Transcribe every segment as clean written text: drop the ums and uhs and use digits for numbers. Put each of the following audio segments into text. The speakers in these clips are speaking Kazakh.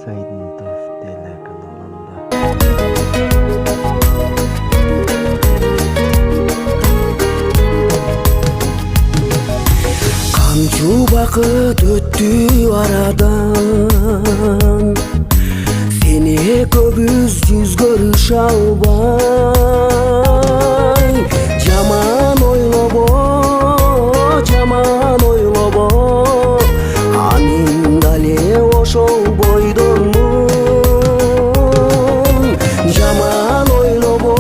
Сайдынтов телеканалында. Қаншу бақыт өтті арадан, сені көбіз жүз көріш албай. Жаман ойлобо, анин дале ошол бойдонмун. Жаман ойлобо,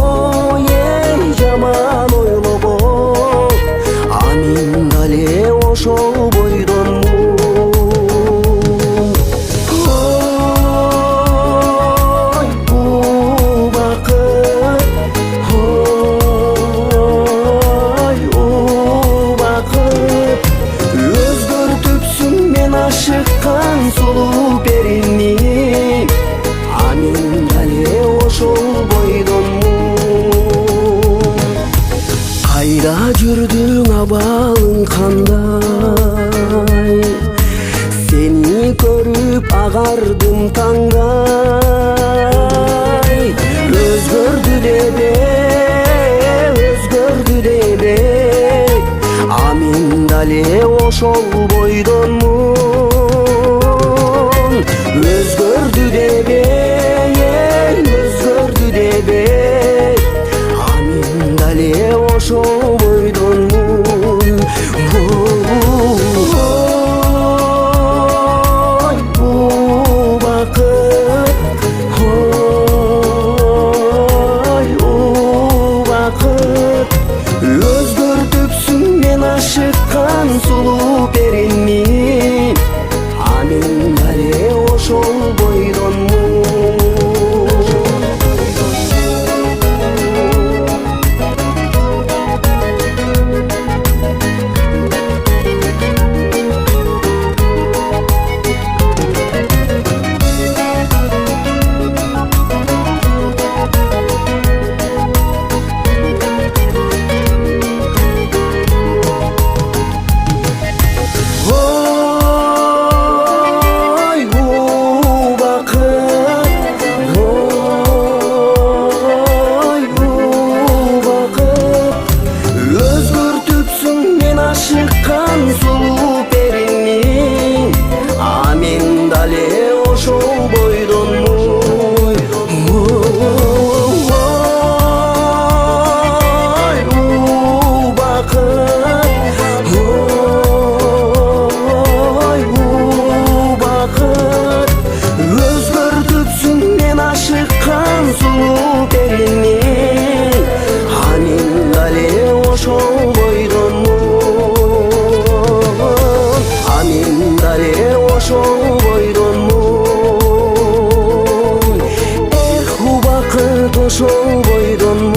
анин дале ошол бойдонмун. Ой, бул бакыт, ой, бул бакыт. Өзгөртүпсүң мен ашыккан сулуу перини, анин дале ошол бойдонмун. Кайда жүрдүң, абалың кандай? Сени көрүп агардым таңдай. Өзгөрдү дебе, анин дале ошол бойдонмун. Өзгөрдү дебе, анин дале ошол бойдонмун. Ой, бул бакыт, ой, бул бакыт. Өзгөртүпсүң мен ашыккан сулуу перини, анин дале ошол бойдонмун. Ашыккан сулуу перини, анин дале ошол бойдонмун. Ой, бул бакыт, ой, бул бакыт. Өзгөртүпсүң мен ашыккан сулуу перини, анин дале ошол бойдонмун. Анин дале ошол бойдонмун. Эх, убакыт ошол бойдонмун.